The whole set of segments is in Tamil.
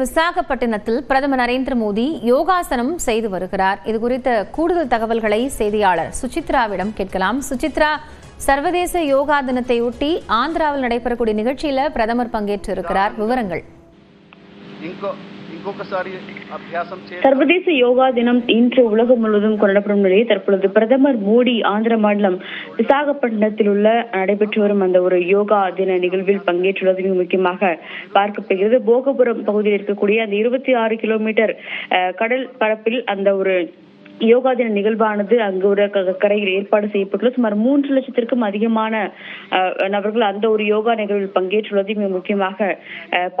விசாகப்பட்டினத்தில் பிரதமர் நரேந்திர மோடி யோகாசனம் செய்து வருகிறார். இது குறித்த கூடுதல் தகவல்களை செய்தியாளர் சுசித்ராவிடம் கேட்கலாம். சுசித்ரா, சர்வதேச யோகா தினத்தை ஒட்டி ஆந்திராவில் நடைபெறக்கூடிய நிகழ்ச்சியில பிரதமர் பங்கேற்று இருக்கிறார். விவரங்கள். சர்வதேச யோகா தினம் இன்று உலகம் முழுவதும் கொண்டாடப்படும் நிலையில் தற்பொழுது பிரதமர் மோடி ஆந்திர மாநிலம் விசாகப்பட்டினத்தில் உள்ள நடைபெற்று வரும் அந்த ஒரு யோகா தின நிகழ்வில் பங்கேற்றுள்ளது மிக முக்கியமாக பார்க்கப்படுகிறது. போகபுரம் பகுதியில் இருக்கக்கூடிய அந்த 26 கிலோமீட்டர் கடல் பரப்பில் அந்த ஒரு யோகா தின நிகழ்வானது அங்கு ஒரு கரையில் ஏற்பாடு செய்யப்பட்டுள்ள சுமார் 3 லட்சத்திற்கும் அதிகமான நபர்கள் அந்த ஒரு யோகா நிகழ்வில் பங்கேற்றுள்ளது மிக முக்கியமாக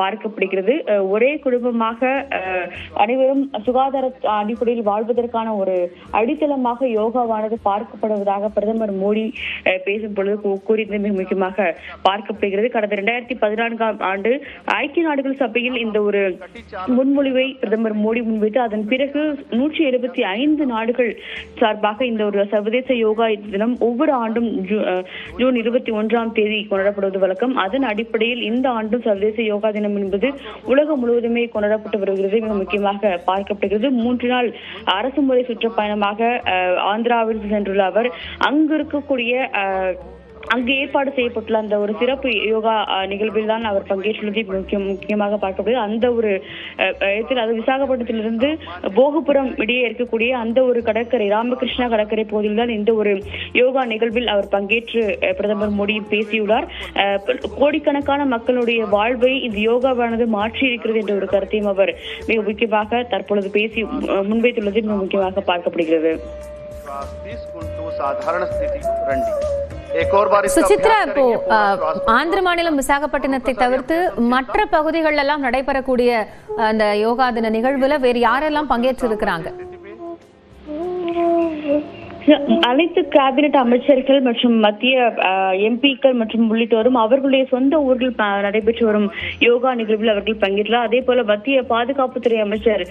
பார்க்கப்படுகிறது. ஒரே குடும்பமாக அனைவரும் சுகாதார அடிப்படையில் வாழ்வதற்கான ஒரு அடித்தளமாக யோகாவானது பார்க்கப்படுவதாக பிரதமர் மோடி பேசும் பொழுது கூறியது மிக முக்கியமாக பார்க்கப்படுகிறது. கடந்த 2014ஆம் ஆண்டு ஐக்கிய நாடுகள் சபையில் இந்த ஒரு முன்மொழிவை பிரதமர் மோடி முன்வைத்து அதன் பிறகு 175 நாடுகள் சார்பாக இந்த ஒரு சர்வதேச யோகா தினம் ஒவ்வொரு ஆண்டும் ஜூன் 21ஆம் தேதி கொண்டாடப்படுவது வழக்கம். அதன் அடிப்படையில் இந்த ஆண்டும் சர்வதேச யோகா தினம் என்பது உலகம் முழுவதுமே கொண்டாடப்பட்டு வருகிறது. மிக முக்கியமாக பார்க்கப்படுகிறது. 3 நாள் அரசு முறை சுற்றுப்பயணமாக ஆந்திராவிற்கு சென்றுள்ள அவர் அங்கு இருக்கக்கூடிய அங்கு ஏற்பாடு செய்யப்பட்டுள்ள அந்த ஒரு சிறப்பு யோகா நிகழ்வில் தான் அவர் பங்கேற்றுள்ளது முக்கியமாக பார்க்கப்படுகிறது. அந்த ஒரு இடத்தில் அது விசாகப்பட்டினத்திலிருந்து போகபுரம் இடையே இருக்கக்கூடிய அந்த ஒரு கடற்கரை ராமகிருஷ்ணா கடற்கரை பகுதியில் தான் இந்த ஒரு யோகா நிகழ்வில் அவர் பங்கேற்று பிரதமர் மோடி பேசியுள்ளார். கோடிக்கணக்கான மக்களுடைய வாழ்வை இந்த யோகாவானது மாற்றி இருக்கிறது என்ற ஒரு கருத்தையும் அவர் மிக முக்கியமாக தற்பொழுது பேசி முன்வைத்துள்ளது மிக முக்கியமாக பார்க்கப்படுகிறது. சுசித்ரா, இப்போ ஆந்திர மாநிலம் விசாகப்பட்டினத்தை தவிர்த்து மற்ற பகுதிகள் எல்லாம் நடைபெறக்கூடிய அந்த யோகா தின நிகழ்வுல வேறு யாரெல்லாம் பங்கேற்று இருக்கிறாங்க? அனைத்து கேபினெட் அமைச்சர்கள் மற்றும் மத்திய எம்பிக்கள் மற்றும் உள்ளிட்டோரும் அவர்களுடைய சொந்த ஊரில் நடைபெற்று வரும் யோகா நிகழ்வில் அவர்கள் பங்கேற்றார். அதே போல மத்திய பாதுகாப்புத்துறை அமைச்சர்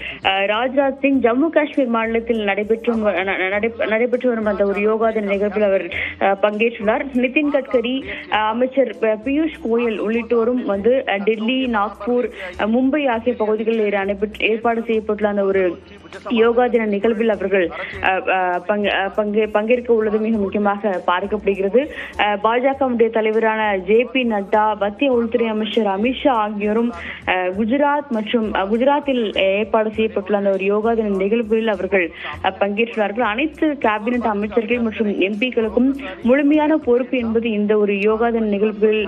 ராஜ்நாத் சிங் ஜம்மு காஷ்மீர் மாநிலத்தில் நடைபெற்று வரும் அந்த ஒரு யோகா தின நிகழ்வில் அவர் பங்கேற்றுள்ளார். நிதின் கட்கரி, அமைச்சர் பியூஷ் கோயல் உள்ளிட்டோரும் வந்து டெல்லி, நாக்பூர், மும்பை ஆகிய பகுதிகளில் ஏற்பாடு செய்யப்பட்டுள்ள அந்த ஒரு யோகா தின நிகழ்வில் அவர்கள் பங்கேற்க உள்ளது மிக முக்கியமாக பார்க்கப்படுகிறது. பாஜக தலைவரான JP நட்டா, மத்திய உள்துறை அமைச்சர் அமித்ஷா ஆகியோரும் குஜராத்தில் ஏற்பாடு செய்யப்பட்டுள்ள அந்த ஒரு யோகா தின நிகழ்வில் அவர்கள் பங்கேற்றுள்ளார்கள். அனைத்து கேபினெட் அமைச்சர்கள் மற்றும் எம்பிக்களுக்கும் முழுமையான பொறுப்பு என்பது இந்த ஒரு யோகா தின நிகழ்வில்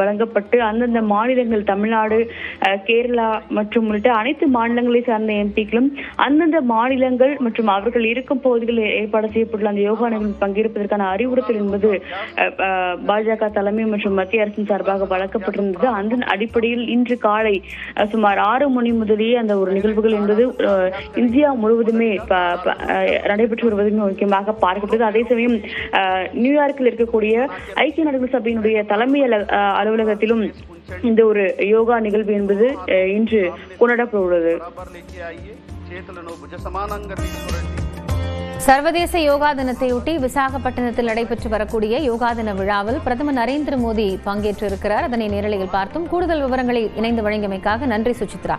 வழங்கப்பட்டு அந்தந்த மாநிலங்கள் தமிழ்நாடு, கேரளா மற்றும் உள்ளிட்ட அனைத்து மாநிலங்களை சார்ந்த எம்பிக்களும் அந்தந்த மாநிலங்கள் மற்றும் அவர்கள் இருக்கும் பகுதிகளில் ஏற்பாடு செய்யப்பட்டுள்ள அந்த யோகா நிகழ்வில் பங்கேற்பதற்கான அறிவுறுத்தல் என்பது பாஜக தலைமை மற்றும் மத்திய அரசின் சார்பாக வழங்கப்பட்டிருந்தது. அந்த அடிப்படையில் இன்று காலை சுமார் 6 மணி முதலேயே அந்த ஒரு நிகழ்வுகள் என்பது இந்தியா முழுவதுமே நடைபெற்று வருவது முக்கியமாக பார்க்கப்படுகிறது. அதே சமயம் நியூயார்க்கில் இருக்கக்கூடிய ஐக்கிய நாடுகள் சபையினுடைய தலைமை அலுவலகத்திலும் இந்த ஒரு யோகா நிகழ்வு என்பது இன்று கொண்டாடப்பட உள்ளது. சர்வதேச யோகா தினத்தையொட்டி விசாகப்பட்டினத்தில் நடைபெற்று வரக்கூடிய யோகா தின விழாவில் பிரதமர் நரேந்திர மோடி பங்கேற்றிருக்கிறார். அதனை நேரலையில் பார்த்தும் கூடுதல் விவரங்களை இணைந்து வழங்கியமைக்காக நன்றி சுசித்ரா.